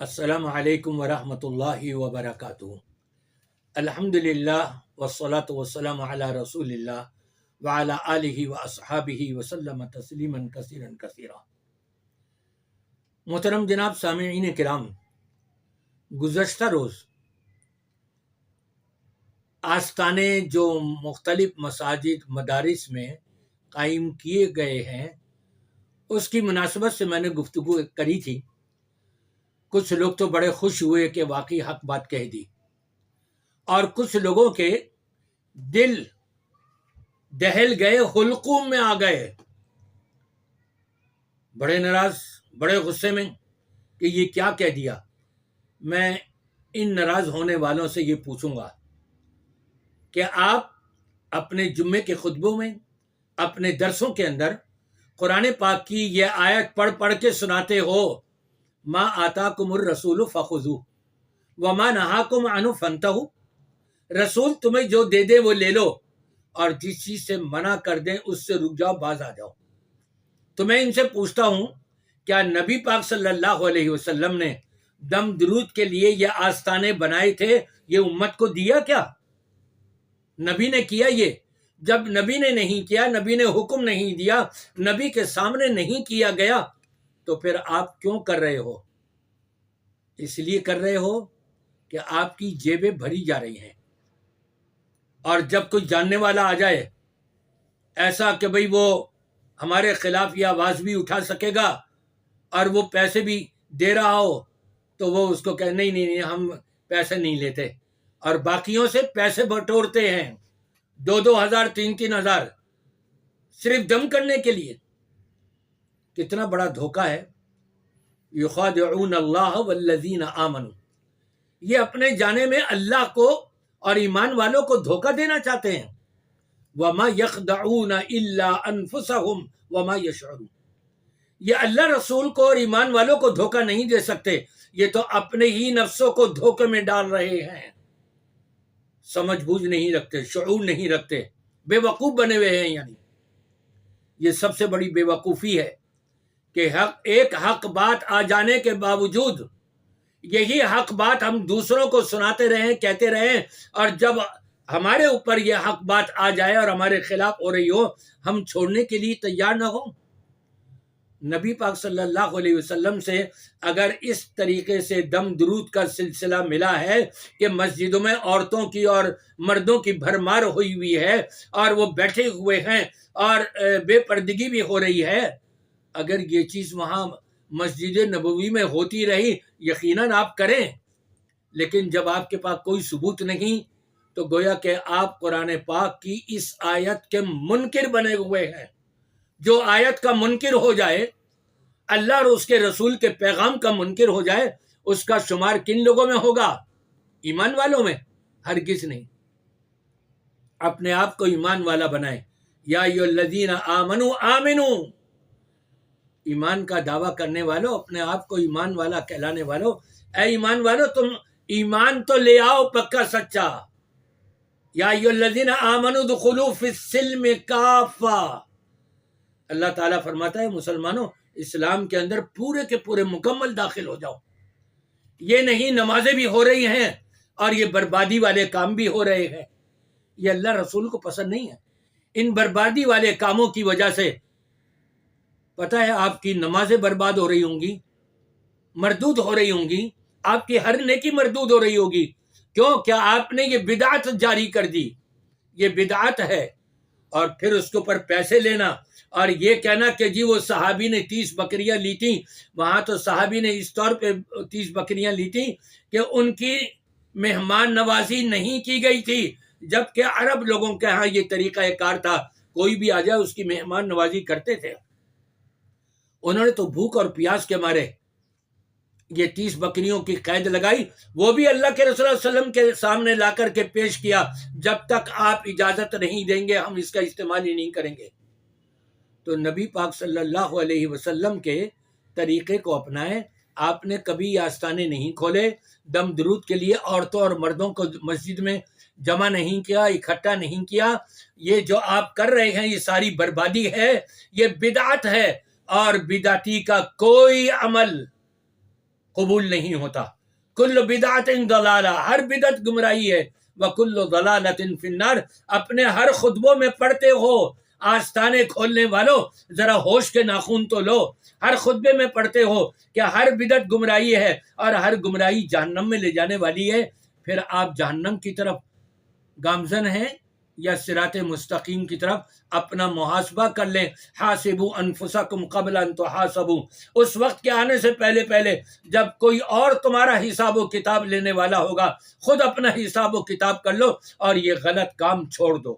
السلام علیکم ورحمۃ اللہ وبرکاتہ۔ الحمدللہ والصلاة والسلام علی رسول اللہ وعلی آلہ واصحابہ وسلم تسلیما کثیرا کثیرا۔ محترم جناب سامعین کرام، گزشتہ روز آستانے جو مختلف مساجد مدارس میں قائم کیے گئے ہیں اس کی مناسبت سے میں نے گفتگو کری تھی۔ کچھ لوگ تو بڑے خوش ہوئے کہ واقعی حق بات کہہ دی، اور کچھ لوگوں کے دل دہل گئے، حلقوم میں آ گئے، بڑے ناراض، بڑے غصے میں کہ یہ کیا کہہ دیا۔ میں ان ناراض ہونے والوں سے یہ پوچھوں گا کہ آپ اپنے جمعے کے خطبوں میں، اپنے درسوں کے اندر قرآن پاک کی یہ آیت پڑھ پڑھ کے سناتے ہو، ما آتاکم الرسول فخذوہ وما نہاکم عنہ فانتہوا۔ رسول تمہیں جو دے دے وہ لے لو، اور جس چیز سے منع کر دیں اس سے رک جاؤ، باز آ جاؤ۔ تو میں ان سے پوچھتا ہوں، کیا نبی پاک صلی اللہ علیہ وسلم نے دم درود کے لیے یہ آستانے بنائے تھے؟ یہ امت کو دیا کیا؟ نبی نے کیا؟ یہ جب نبی نے نہیں کیا، نبی نے حکم نہیں دیا، نبی کے سامنے نہیں کیا گیا، تو پھر آپ کیوں کر رہے ہو؟ اس لیے کر رہے ہو کہ آپ کی جیبیں بھری جا رہی ہیں، اور جب کوئی جاننے والا آ جائے ایسا کہ بھئی وہ ہمارے خلاف یہ آواز بھی اٹھا سکے گا اور وہ پیسے بھی دے رہا ہو، تو وہ اس کو کہے نہیں ہم پیسے نہیں لیتے، اور باقیوں سے پیسے بٹورتے ہیں، 2,000 3,000 صرف دم کرنے کے لیے۔ کتنا بڑا دھوکہ ہے۔ یخادعون اللہ والذین آمنوا، یہ اپنے جانے میں اللہ کو اور ایمان والوں کو دھوکہ دینا چاہتے ہیں۔ وما یخدعون الا انفسهم وما یشعرون، یہ اللہ رسول کو اور ایمان والوں کو دھوکہ نہیں دے سکتے، یہ تو اپنے ہی نفسوں کو دھوکے میں ڈال رہے ہیں۔ سمجھ بوجھ نہیں رکھتے، شعور نہیں رکھتے، بے وقوف بنے ہوئے ہیں۔ یعنی یہ سب سے بڑی بے وقوفی ہے کہ ایک حق بات آ جانے کے باوجود یہی حق بات ہم دوسروں کو سناتے رہیں، کہتے رہیں، اور جب ہمارے اوپر یہ حق بات آ جائے اور ہمارے خلاف ہو رہی ہو، ہم چھوڑنے کے لیے تیار نہ ہوں۔ نبی پاک صلی اللہ علیہ وسلم سے اگر اس طریقے سے دم درود کا سلسلہ ملا ہے کہ مسجدوں میں عورتوں کی اور مردوں کی بھرمار ہوئی ہے، اور وہ بیٹھے ہوئے ہیں اور بے پردگی بھی ہو رہی ہے، اگر یہ چیز وہاں مسجد نبوی میں ہوتی رہی، یقیناً آپ کریں، لیکن جب آپ کے پاس کوئی ثبوت نہیں تو گویا کہ آپ قرآن پاک کی اس آیت کے منکر بنے ہوئے ہیں۔ جو آیت کا منکر ہو جائے، اللہ اور اس کے رسول کے پیغام کا منکر ہو جائے، اس کا شمار کن لوگوں میں ہوگا؟ ایمان والوں میں؟ ہرگز نہیں۔ اپنے آپ کو ایمان والا بنائیں۔ یا ایھا الذین آمنوا آمنوا، ایمان کا دعویٰ کرنے والوں، اپنے آپ کو ایمان والا کہلانے والوں، اے ایمان والوں تم ایمان تو لے آؤ پکا سچا۔ یا ایھا الذین آمنوا ادخلوا فی السلم کافہ، اللہ تعالیٰ فرماتا ہے مسلمانوں اسلام کے اندر پورے کے پورے مکمل داخل ہو جاؤ۔ یہ نہیں نمازیں بھی ہو رہی ہیں اور یہ بربادی والے کام بھی ہو رہے ہیں، یہ اللہ رسول کو پسند نہیں ہے۔ ان بربادی والے کاموں کی وجہ سے پتہ ہے آپ کی نمازیں برباد ہو رہی ہوں گی، مردود ہو رہی ہوں گی، آپ کی ہر نیکی مردود ہو رہی ہوگی۔ کیوں؟ کیا آپ نے یہ بدعت جاری کر دی؟ یہ بدعت ہے۔ اور پھر اس کے اوپر پیسے لینا اور یہ کہنا کہ جی وہ صحابی نے 30 بکریاں لی تھیں، وہاں تو صحابی نے اس طور پہ 30 بکریاں لی تھیں کہ ان کی مہمان نوازی نہیں کی گئی تھی، جبکہ عرب لوگوں کے ہاں یہ طریقہ کار تھا، کوئی بھی آ جائے اس کی مہمان نوازی کرتے تھے۔ انہوں نے تو بھوک اور پیاس کے مارے یہ 30 بکریوں کی قید لگائی، وہ بھی اللہ کے رسول صلی اللہ علیہ وسلم کے سامنے لا کر کے پیش کیا، جب تک آپ اجازت نہیں دیں گے ہم اس کا استعمال ہی نہیں کریں گے۔ تو نبی پاک صلی اللہ علیہ وسلم کے طریقے کو اپنائیں۔ آپ نے کبھی آستانے نہیں کھولے، دم درود کے لیے عورتوں اور مردوں کو مسجد میں جمع نہیں کیا، اکٹھا نہیں کیا۔ یہ جو آپ کر رہے ہیں یہ ساری بربادی ہے، یہ بدعت ہے، اور بدعتی کا کوئی عمل قبول نہیں ہوتا۔ کل بدعت ضلالہ، ہر بدعت گمراہی ہے، وکل ضلالۃ فی النار، اپنے ہر خطبوں میں پڑھتے ہو، آستانے کھولنے والوں ذرا ہوش کے ناخون تو لو، ہر خطبے میں پڑھتے ہو کہ ہر بدعت گمراہی ہے اور ہر گمراہی جہنم میں لے جانے والی ہے، پھر آپ جہنم کی طرف گامزن ہیں یا صراط مستقیم کی طرف؟ اپنا محاسبہ کر لیں۔ حاسبوا انفسکم قبل ان تحاسبوا، اس وقت کے آنے سے پہلے پہلے جب کوئی اور تمہارا حساب و کتاب لینے والا ہوگا، خود اپنا حساب و کتاب کر لو اور یہ غلط کام چھوڑ دو۔